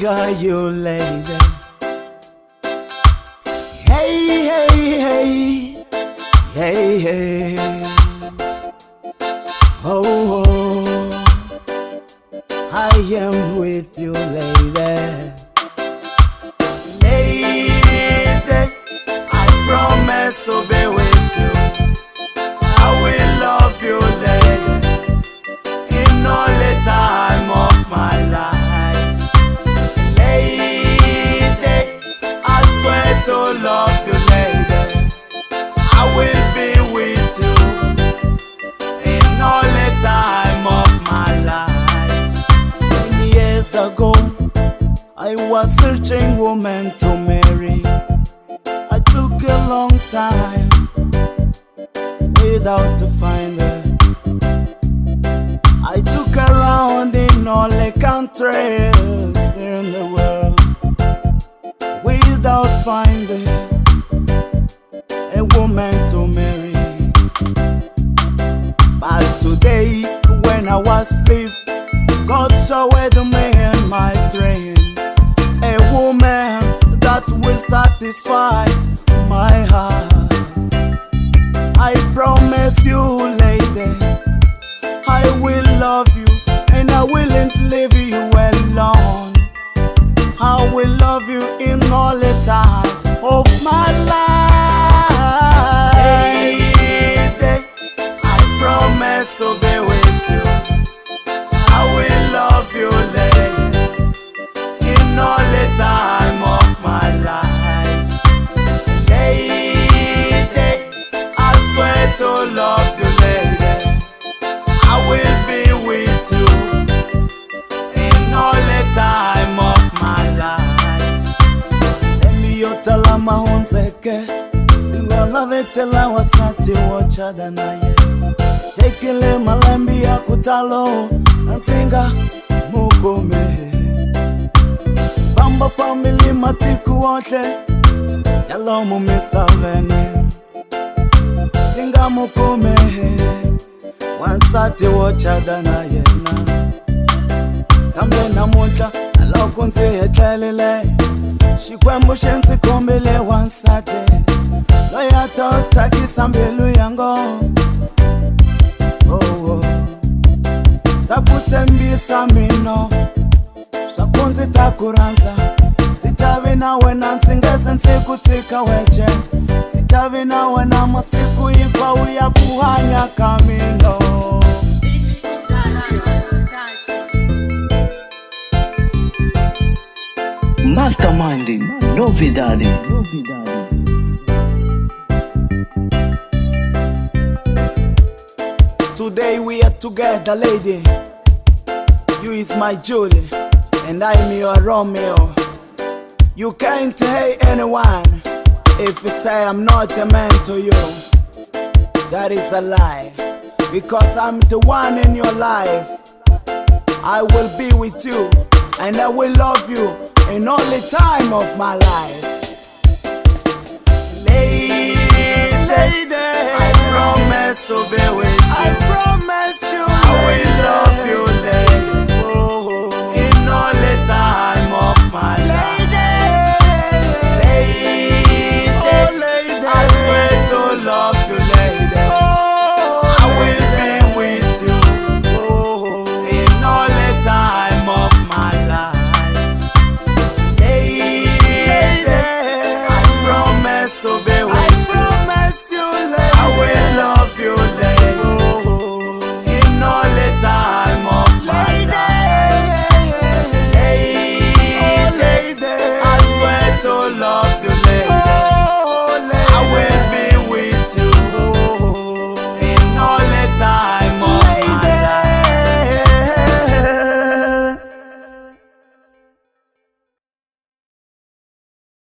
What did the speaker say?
got you, lady. Hey, hey, hey, hey, hey. Oh, oh, I am with you, lady. Lady, I promise to be with you. I will love you, lady, in all the time of my life. Lady, I swear to love you, lady. I will be with you in all the time of my life. 10 years ago, I was searching woman to marry. I took a long time without to find her. I took around in all the countries in the world without finding a woman to marry. But today, when I was asleep, God showed me in my dream a woman that will satisfy my heart. I promise you, lady, I will love you and I won't leave you alone. I will love you in all the time of my life. Lady, I promise to be with you. I will love you, lady, in all the time of my life. Lady, I swear to love you, lady. I will be with you in all the time of my life. Tell me you tell her my own seke. See I love it till I was not to watch other night. Take a little malambi ya kutalo and singa mukome. Bamba family matiku wote yalo mumisavene. Singa mukome wansati wochadana yena. Kambe na muta alokunzi yetelele. Shikwembu shensi kombele wansate. Loya tota kisambelu yango. Oh, oh. Sakutembisa mino shakunzi takuranza. Sitavi nawe na nsingeze nsikutika weche. Sitavi nawe na masiku ikwa uya kuhanya kamino. Masterminding, novidade. Today we are together, lady. You is my Julie, and I'm your Romeo. You can't hate anyone if you say I'm not a man to you. That is a lie, because I'm the one in your life. I will be with you, and I will love you in all the time of my life.